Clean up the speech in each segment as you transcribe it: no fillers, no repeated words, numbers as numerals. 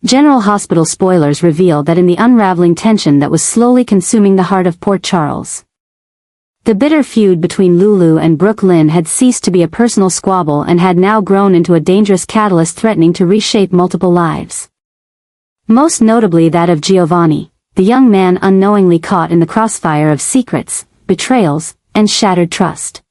General Hospital spoilers reveal that in the unraveling tension that was slowly consuming the heart of Port Charles. The bitter feud between Lulu and Brook Lynn had ceased to be a personal squabble and had now grown into a dangerous catalyst threatening to reshape multiple lives. Most notably that of Giovanni, the young man unknowingly caught in the crossfire of secrets, betrayals, and shattered trust.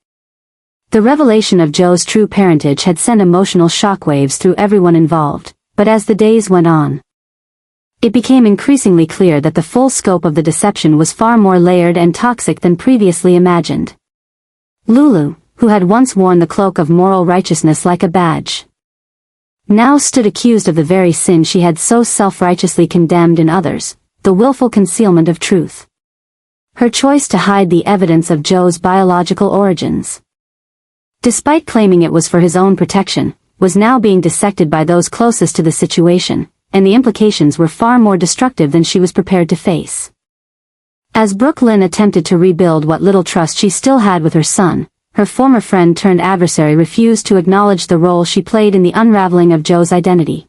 The revelation of Joe's true parentage had sent emotional shockwaves through everyone involved, but as the days went on, it became increasingly clear that the full scope of the deception was far more layered and toxic than previously imagined. Lulu, who had once worn the cloak of moral righteousness like a badge, now stood accused of the very sin she had so self-righteously condemned in others, the willful concealment of truth. Her choice to hide the evidence of Joe's biological origins, despite claiming it was for his own protection, was now being dissected by those closest to the situation, and the implications were far more destructive than she was prepared to face. As Brook Lynn attempted to rebuild what little trust she still had with her son, her former friend turned adversary refused to acknowledge the role she played in the unraveling of Joe's identity.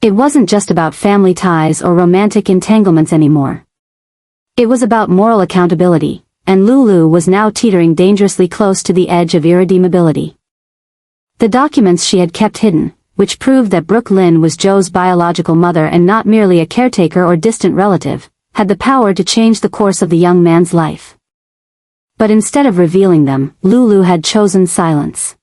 It wasn't just about family ties or romantic entanglements anymore. It was about moral accountability, and Lulu was now teetering dangerously close to the edge of irredeemability. The documents she had kept hidden, which proved that Brook Lynn was Joe's biological mother and not merely a caretaker or distant relative, had the power to change the course of the young man's life. But instead of revealing them, Lulu had chosen silence.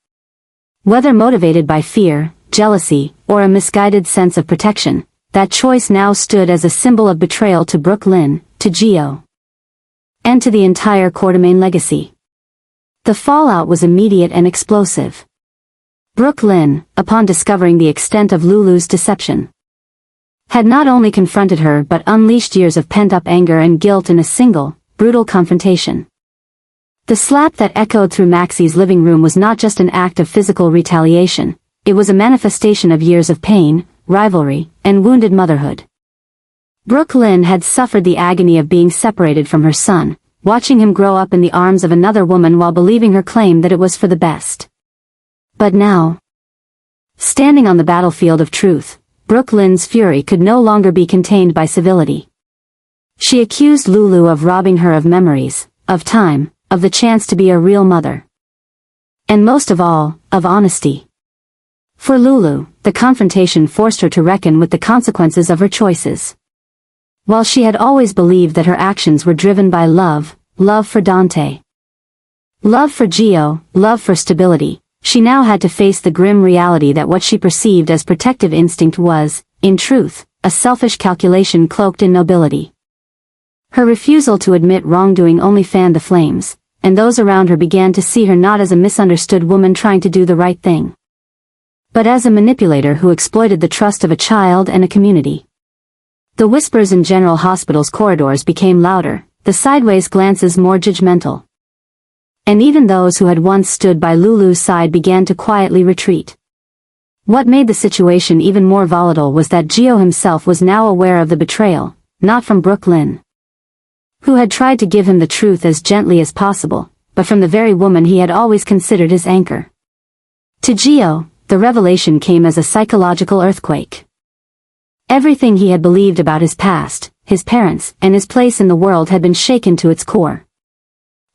Whether motivated by fear, jealousy, or a misguided sense of protection, that choice now stood as a symbol of betrayal to Brook Lynn, to Gio, and to the entire Quartermaine legacy. The fallout was immediate and explosive. Brook Lynn, upon discovering the extent of Lulu's deception, had not only confronted her but unleashed years of pent-up anger and guilt in a single, brutal confrontation. The slap that echoed through Maxie's living room was not just an act of physical retaliation, it was a manifestation of years of pain, rivalry, and wounded motherhood. Brook Lynn had suffered the agony of being separated from her son, watching him grow up in the arms of another woman while believing her claim that it was for the best. But now, standing on the battlefield of truth, Brook Lynn's fury could no longer be contained by civility. She accused Lulu of robbing her of memories, of time, of the chance to be a real mother. And most of all, of honesty. For Lulu, the confrontation forced her to reckon with the consequences of her choices. While she had always believed that her actions were driven by love, love for Dante, love for Gio, love for stability, she now had to face the grim reality that what she perceived as protective instinct was, in truth, a selfish calculation cloaked in nobility. Her refusal to admit wrongdoing only fanned the flames, and those around her began to see her not as a misunderstood woman trying to do the right thing, but as a manipulator who exploited the trust of a child and a community. The whispers in General Hospital's corridors became louder, the sideways glances more judgmental. And even those who had once stood by Lulu's side began to quietly retreat. What made the situation even more volatile was that Gio himself was now aware of the betrayal, not from Brook Lynn, who had tried to give him the truth as gently as possible, but from the very woman he had always considered his anchor. To Gio, the revelation came as a psychological earthquake. Everything he had believed about his past, his parents, and his place in the world had been shaken to its core.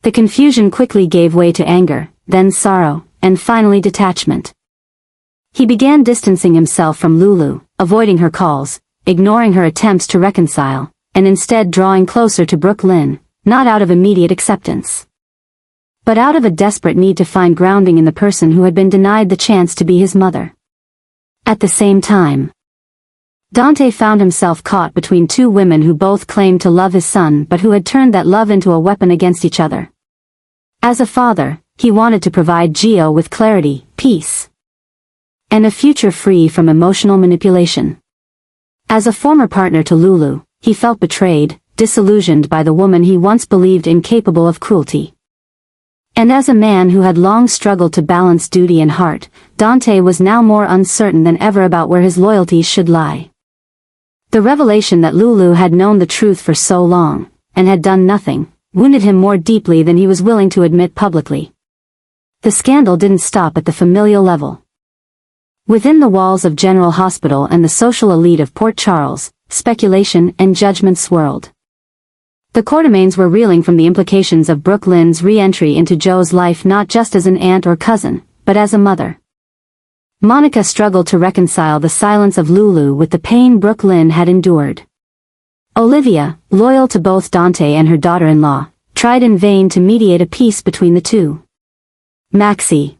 The confusion quickly gave way to anger, then sorrow, and finally detachment. He began distancing himself from Lulu, avoiding her calls, ignoring her attempts to reconcile, and instead drawing closer to Brook Lynn, not out of immediate acceptance, but out of a desperate need to find grounding in the person who had been denied the chance to be his mother. At the same time, Dante found himself caught between two women who both claimed to love his son but who had turned that love into a weapon against each other. As a father, he wanted to provide Gio with clarity, peace, and a future free from emotional manipulation. As a former partner to Lulu, he felt betrayed, disillusioned by the woman he once believed incapable of cruelty. And as a man who had long struggled to balance duty and heart, Dante was now more uncertain than ever about where his loyalties should lie. The revelation that Lulu had known the truth for so long, and had done nothing, wounded him more deeply than he was willing to admit publicly. The scandal didn't stop at the familial level. Within the walls of General Hospital and the social elite of Port Charles, speculation and judgment swirled. The Quartermaines were reeling from the implications of Brook Lynn's re-entry into Joe's life not just as an aunt or cousin, but as a mother. Monica struggled to reconcile the silence of Lulu with the pain Brook Lynn had endured. Olivia, loyal to both Dante and her daughter-in-law, tried in vain to mediate a peace between the two. Maxie,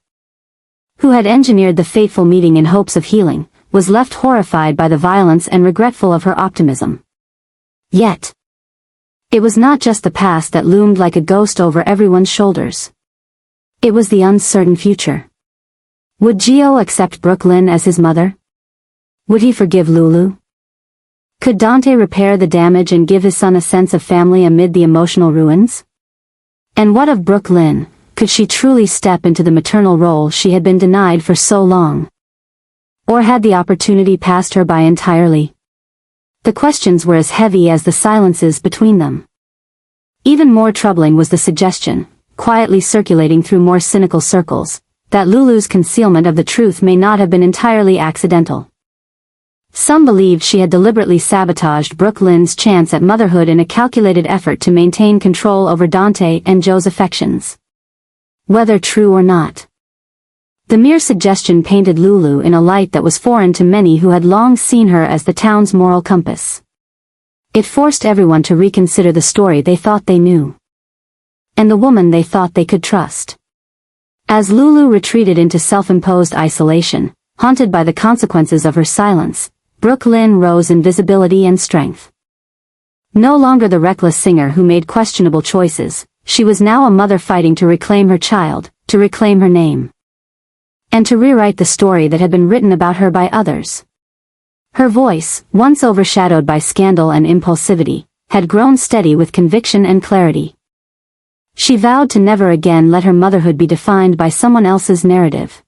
who had engineered the fateful meeting in hopes of healing, was left horrified by the violence and regretful of her optimism. Yet, it was not just the past that loomed like a ghost over everyone's shoulders. It was the uncertain future. Would Gio accept Brook Lynn as his mother? Would he forgive Lulu? Could Dante repair the damage and give his son a sense of family amid the emotional ruins? And what of Brook Lynn? Could she truly step into the maternal role she had been denied for so long? Or had the opportunity passed her by entirely? The questions were as heavy as the silences between them. Even more troubling was the suggestion, quietly circulating through more cynical circles, that Lulu's concealment of the truth may not have been entirely accidental. Some believed she had deliberately sabotaged Brook Lynn's chance at motherhood in a calculated effort to maintain control over Dante and Joe's affections. Whether true or not, the mere suggestion painted Lulu in a light that was foreign to many who had long seen her as the town's moral compass. It forced everyone to reconsider the story they thought they knew, and the woman they thought they could trust. As Lulu retreated into self-imposed isolation, haunted by the consequences of her silence, Brook Lynn rose in visibility and strength. No longer the reckless singer who made questionable choices, she was now a mother fighting to reclaim her child, to reclaim her name, and to rewrite the story that had been written about her by others. Her voice, once overshadowed by scandal and impulsivity, had grown steady with conviction and clarity. She vowed to never again let her motherhood be defined by someone else's narrative.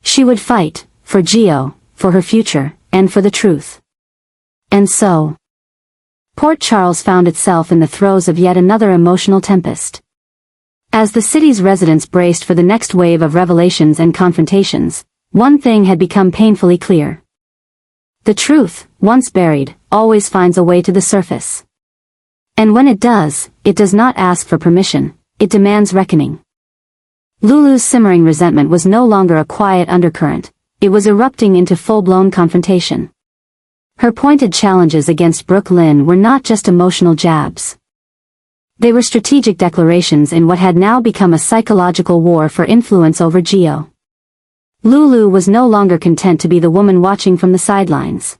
She would fight, for Gio, for her future, and for the truth. And so, Port Charles found itself in the throes of yet another emotional tempest. As the city's residents braced for the next wave of revelations and confrontations, one thing had become painfully clear. The truth, once buried, always finds a way to the surface. And when it does not ask for permission, it demands reckoning. Lulu's simmering resentment was no longer a quiet undercurrent, it was erupting into full-blown confrontation. Her pointed challenges against Brook Lynn were not just emotional jabs. They were strategic declarations in what had now become a psychological war for influence over Gio. Lulu was no longer content to be the woman watching from the sidelines.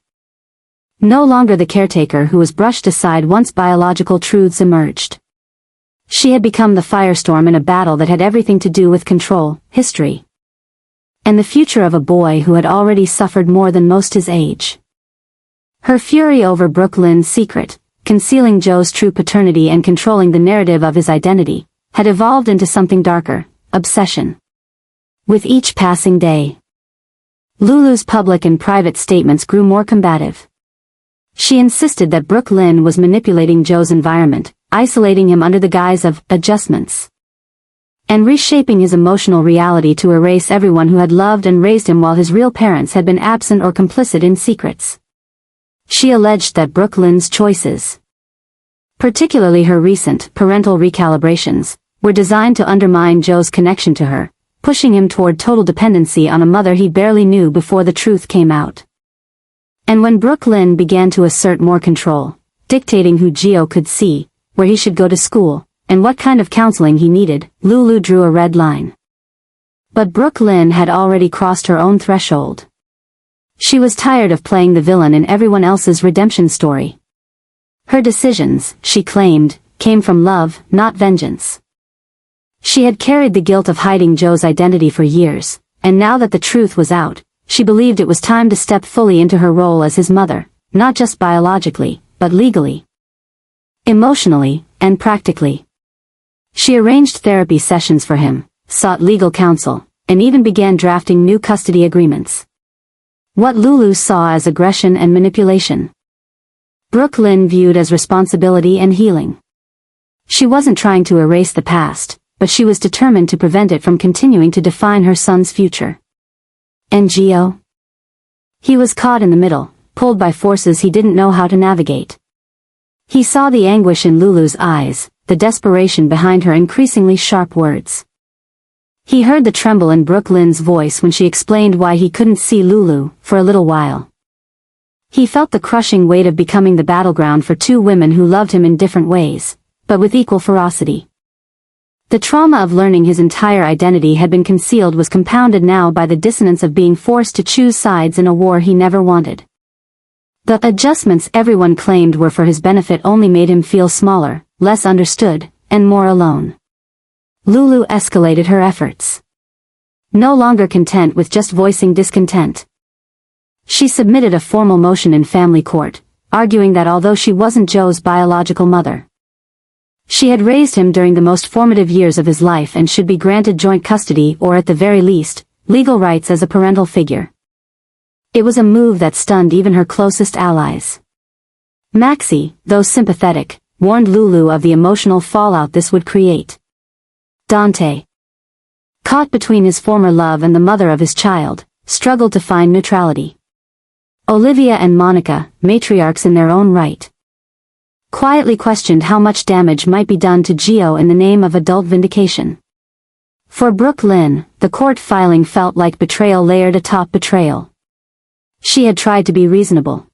No longer the caretaker who was brushed aside once biological truths emerged. She had become the firestorm in a battle that had everything to do with control, history, and the future of a boy who had already suffered more than most his age. Her fury over Brook Lynn's secret, concealing Joe's true paternity and controlling the narrative of his identity, had evolved into something darker, obsession. With each passing day, Lulu's public and private statements grew more combative. She insisted that Brook Lynn was manipulating Joe's environment, isolating him under the guise of adjustments, and reshaping his emotional reality to erase everyone who had loved and raised him while his real parents had been absent or complicit in secrets. She alleged that Brook Lynn's choices, particularly her recent parental recalibrations, were designed to undermine Joe's connection to her, pushing him toward total dependency on a mother he barely knew before the truth came out. And when Brook Lynn began to assert more control, dictating who Gio could see, where he should go to school, and what kind of counseling he needed, Lulu drew a red line. But Brook Lynn had already crossed her own threshold. She was tired of playing the villain in everyone else's redemption story. Her decisions, she claimed, came from love, not vengeance. She had carried the guilt of hiding Joe's identity for years, and now that the truth was out, she believed it was time to step fully into her role as his mother, not just biologically, but legally, emotionally, and practically. She arranged therapy sessions for him, sought legal counsel, and even began drafting new custody agreements. What Lulu saw as aggression and manipulation, Brook Lynn viewed as responsibility and healing. She wasn't trying to erase the past, but she was determined to prevent it from continuing to define her son's future. And Gio? He was caught in the middle, pulled by forces he didn't know how to navigate. He saw the anguish in Lulu's eyes, the desperation behind her increasingly sharp words. He heard the tremble in Brook Lynn's voice when she explained why he couldn't see Lulu for a little while. He felt the crushing weight of becoming the battleground for two women who loved him in different ways, but with equal ferocity. The trauma of learning his entire identity had been concealed was compounded now by the dissonance of being forced to choose sides in a war he never wanted. The adjustments everyone claimed were for his benefit only made him feel smaller, less understood, and more alone. Lulu escalated her efforts. No longer content with just voicing discontent. She submitted a formal motion in family court, arguing that although she wasn't Joe's biological mother, she had raised him during the most formative years of his life and should be granted joint custody or at the very least, legal rights as a parental figure. It was a move that stunned even her closest allies. Maxie, though sympathetic, warned Lulu of the emotional fallout this would create. Dante, caught between his former love and the mother of his child, struggled to find neutrality. Olivia and Monica, matriarchs in their own right, quietly questioned how much damage might be done to Gio in the name of adult vindication. For Brook Lynn, the court filing felt like betrayal layered atop betrayal. She had tried to be reasonable.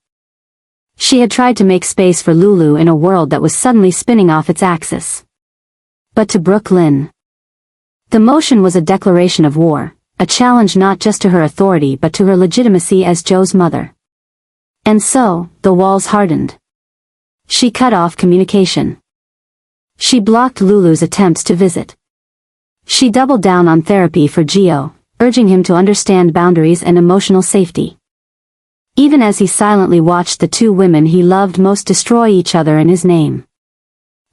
She had tried to make space for Lulu in a world that was suddenly spinning off its axis. But to Brook Lynn, the motion was a declaration of war, a challenge not just to her authority but to her legitimacy as Joe's mother. And so, the walls hardened. She cut off communication. She blocked Lulu's attempts to visit. She doubled down on therapy for Gio, urging him to understand boundaries and emotional safety. Even as he silently watched the two women he loved most destroy each other in his name.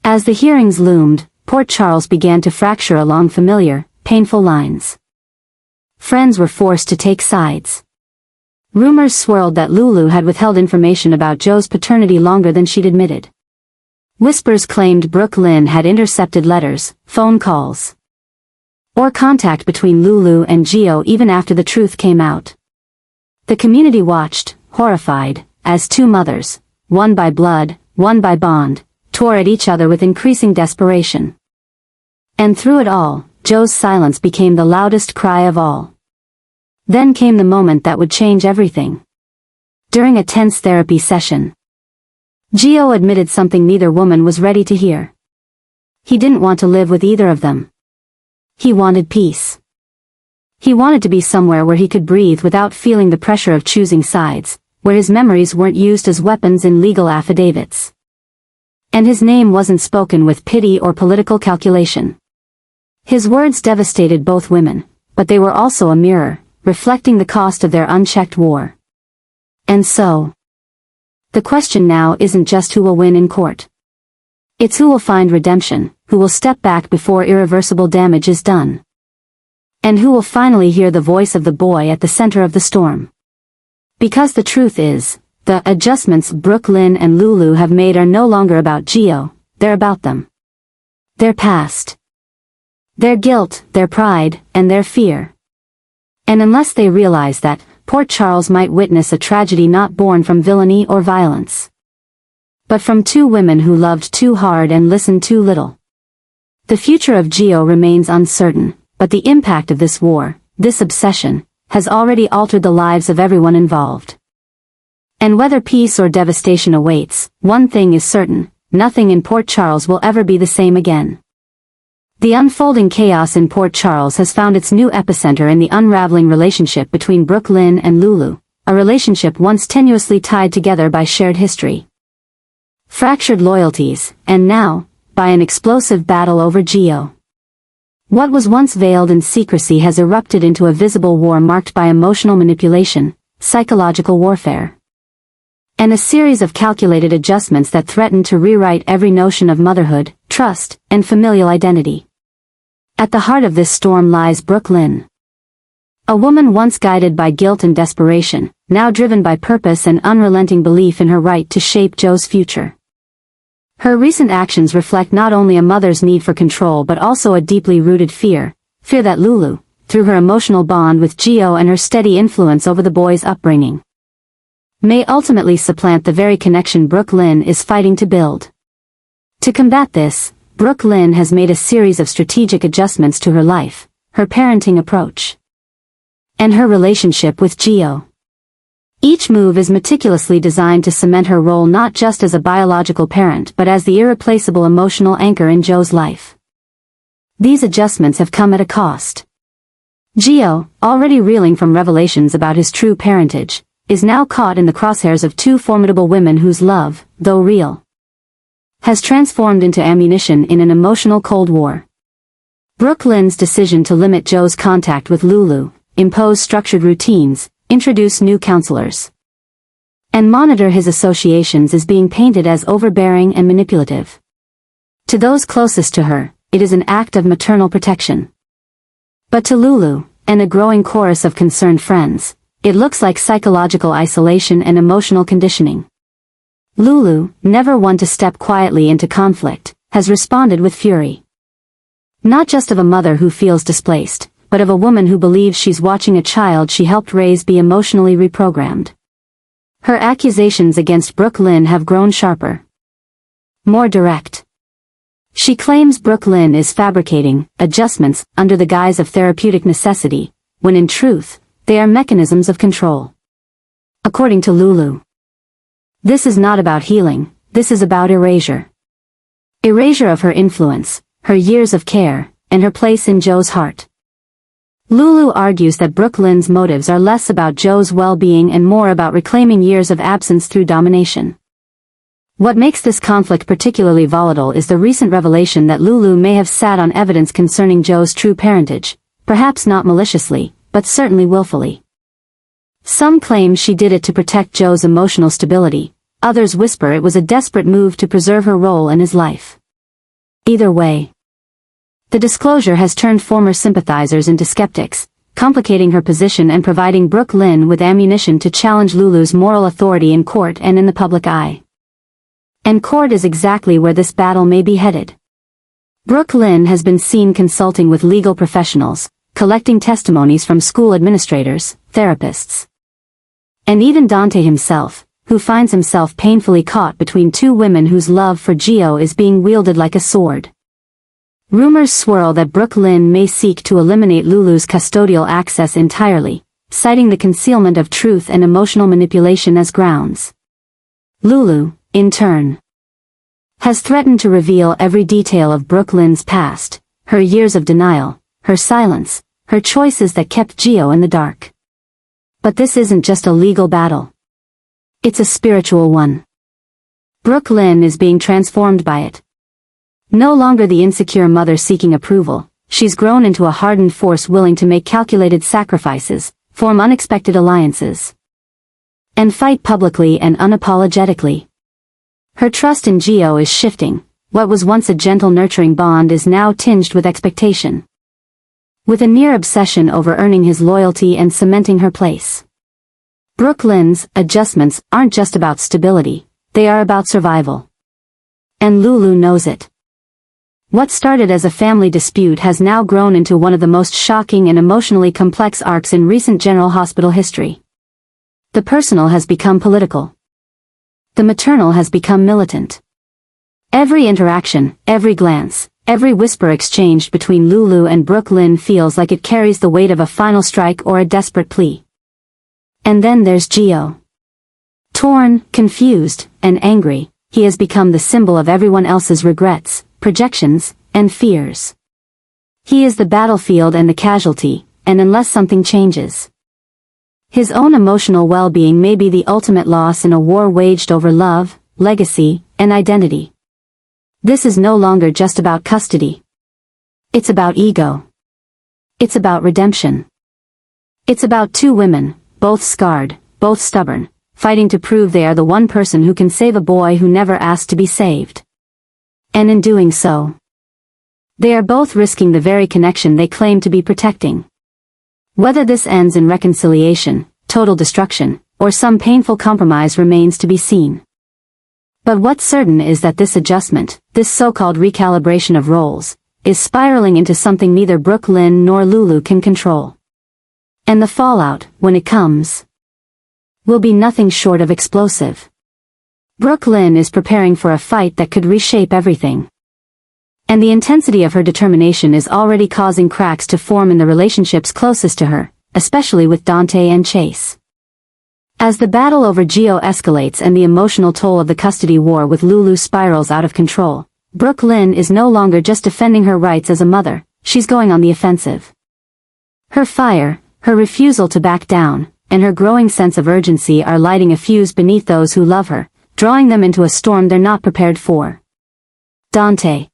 As the hearings loomed, Port Charles began to fracture along familiar, painful lines. Friends were forced to take sides. Rumors swirled that Lulu had withheld information about Joe's paternity longer than she'd admitted. Whispers claimed Brook Lynn had intercepted letters, phone calls, or contact between Lulu and Gio even after the truth came out. The community watched, horrified, as two mothers, one by blood, one by bond, tore at each other with increasing desperation. And through it all, Joe's silence became the loudest cry of all. Then came the moment that would change everything. During a tense therapy session, Gio admitted something neither woman was ready to hear. He didn't want to live with either of them. He wanted peace. He wanted to be somewhere where he could breathe without feeling the pressure of choosing sides, where his memories weren't used as weapons in legal affidavits. And his name wasn't spoken with pity or political calculation. His words devastated both women, but they were also a mirror, reflecting the cost of their unchecked war. And so, the question now isn't just who will win in court. It's who will find redemption, who will step back before irreversible damage is done. And who will finally hear the voice of the boy at the center of the storm. Because the truth is, the adjustments Brook Lynn and Lulu have made are no longer about Gio, they're about them. Their past. Their guilt, their pride, and their fear. And unless they realize that, Port Charles might witness a tragedy not born from villainy or violence, but from two women who loved too hard and listened too little. The future of Gio remains uncertain, but the impact of this war, this obsession, has already altered the lives of everyone involved. And whether peace or devastation awaits, one thing is certain, nothing in Port Charles will ever be the same again. The unfolding chaos in Port Charles has found its new epicenter in the unraveling relationship between Brook Lynn and Lulu, a relationship once tenuously tied together by shared history, fractured loyalties, and now, by an explosive battle over Gio. What was once veiled in secrecy has erupted into a visible war marked by emotional manipulation, psychological warfare, and a series of calculated adjustments that threaten to rewrite every notion of motherhood, trust, and familial identity. At the heart of this storm lies Brook Lynn. A woman once guided by guilt and desperation, now driven by purpose and unrelenting belief in her right to shape Joe's future. Her recent actions reflect not only a mother's need for control but also a deeply rooted fear that Lulu, through her emotional bond with Gio and her steady influence over the boy's upbringing, may ultimately supplant the very connection Brook Lynn is fighting to build. To combat this, Brook Lynn has made a series of strategic adjustments to her life, her parenting approach, and her relationship with Gio. Each move is meticulously designed to cement her role not just as a biological parent but as the irreplaceable emotional anchor in Joe's life. These adjustments have come at a cost. Gio, already reeling from revelations about his true parentage, is now caught in the crosshairs of two formidable women whose love, though real, has transformed into ammunition in an emotional Cold War. Brook Lynn's decision to limit Joe's contact with Lulu, impose structured routines, introduce new counselors, and monitor his associations is being painted as overbearing and manipulative. To those closest to her, it is an act of maternal protection. But to Lulu, and a growing chorus of concerned friends, it looks like psychological isolation and emotional conditioning. Lulu, never one to step quietly into conflict, has responded with fury. Not just of a mother who feels displaced, but of a woman who believes she's watching a child she helped raise be emotionally reprogrammed. Her accusations against Brook Lynn have grown sharper, more direct. She claims Brook Lynn is fabricating adjustments under the guise of therapeutic necessity, when in truth, they are mechanisms of control. According to Lulu, this is not about healing, this is about erasure. Erasure of her influence, her years of care, and her place in Joe's heart. Lulu argues that Brook Lynn's motives are less about Joe's well-being and more about reclaiming years of absence through domination. What makes this conflict particularly volatile is the recent revelation that Lulu may have sat on evidence concerning Joe's true parentage, perhaps not maliciously, but certainly willfully. Some claim she did it to protect Joe's emotional stability, others whisper it was a desperate move to preserve her role in his life. Either way, the disclosure has turned former sympathizers into skeptics, complicating her position and providing Brook Lynn with ammunition to challenge Lulu's moral authority in court and in the public eye. And court is exactly where this battle may be headed. Brook Lynn has been seen consulting with legal professionals, collecting testimonies from school administrators, therapists, and even Dante himself, who finds himself painfully caught between two women whose love for Gio is being wielded like a sword. Rumors swirl that Brook Lynn may seek to eliminate Lulu's custodial access entirely, citing the concealment of truth and emotional manipulation as grounds. Lulu, in turn, has threatened to reveal every detail of Brook Lynn's past, her years of denial, her silence, her choices that kept Gio in the dark. But this isn't just a legal battle. It's a spiritual one. Brook Lynn is being transformed by it. No longer the insecure mother seeking approval, she's grown into a hardened force willing to make calculated sacrifices, form unexpected alliances, and fight publicly and unapologetically. Her trust in Gio is shifting. What was once a gentle nurturing bond is now tinged with expectation, with a near obsession over earning his loyalty and cementing her place. Brook Lynn's adjustments aren't just about stability, they are about survival. And Lulu knows it. What started as a family dispute has now grown into one of the most shocking and emotionally complex arcs in recent General Hospital history. The personal has become political. The maternal has become militant. Every interaction, every glance, every whisper exchanged between Lulu and Brook Lynn feels like it carries the weight of a final strike or a desperate plea. And then there's Gio. Torn, confused, and angry, he has become the symbol of everyone else's regrets, projections, and fears. He is the battlefield and the casualty, and unless something changes, his own emotional well-being may be the ultimate loss in a war waged over love, legacy, and identity. This is no longer just about custody. It's about ego. It's about redemption. It's about two women, both scarred, both stubborn, fighting to prove they are the one person who can save a boy who never asked to be saved. And in doing so, they are both risking the very connection they claim to be protecting. Whether this ends in reconciliation, total destruction, or some painful compromise remains to be seen. But what's certain is that this adjustment, this so-called recalibration of roles, is spiraling into something neither Brook Lynn nor Lulu can control. And the fallout, when it comes, will be nothing short of explosive. Brook Lynn is preparing for a fight that could reshape everything. And the intensity of her determination is already causing cracks to form in the relationships closest to her, especially with Dante and Chase. As the battle over Gio escalates and the emotional toll of the custody war with Lulu spirals out of control, Brook Lynn is no longer just defending her rights as a mother, she's going on the offensive. Her fire, her refusal to back down, and her growing sense of urgency are lighting a fuse beneath those who love her, drawing them into a storm they're not prepared for. Dante,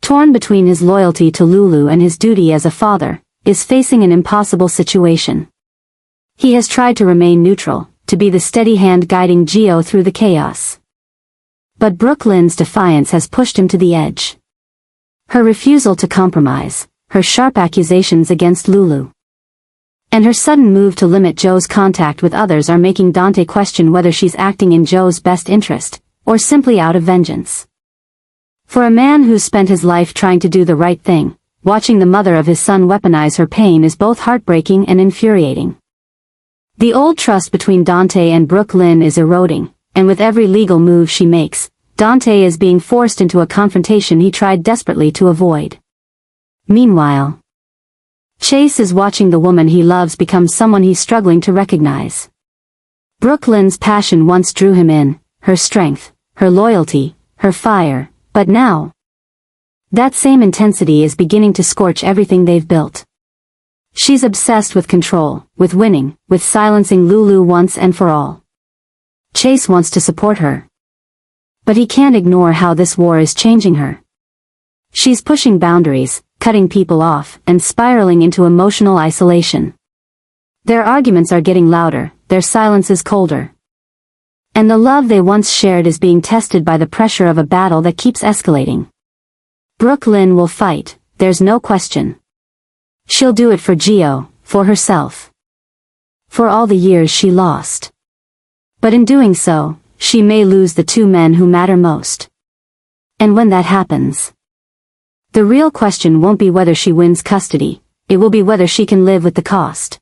torn between his loyalty to Lulu and his duty as a father, is facing an impossible situation. He has tried to remain neutral, to be the steady hand guiding Gio through the chaos. But Brook Lynn's defiance has pushed him to the edge. Her refusal to compromise, her sharp accusations against Lulu, and her sudden move to limit Joe's contact with others are making Dante question whether she's acting in Joe's best interest, or simply out of vengeance. For a man who's spent his life trying to do the right thing, watching the mother of his son weaponize her pain is both heartbreaking and infuriating. The old trust between Dante and Brook Lynn is eroding, and with every legal move she makes, Dante is being forced into a confrontation he tried desperately to avoid. Meanwhile, Chase is watching the woman he loves become someone he's struggling to recognize. Brook Lynn's passion once drew him in, her strength, her loyalty, her fire, but now, that same intensity is beginning to scorch everything they've built. She's obsessed with control, with winning, with silencing Lulu once and for all. Chase wants to support her, but he can't ignore how this war is changing her. She's pushing boundaries, cutting people off, and spiraling into emotional isolation. Their arguments are getting louder, their silence is colder. And the love they once shared is being tested by the pressure of a battle that keeps escalating. Brook Lynn will fight, there's no question. She'll do it for Gio, for herself, for all the years she lost. But in doing so, she may lose the two men who matter most. And when that happens, the real question won't be whether she wins custody, it will be whether she can live with the cost.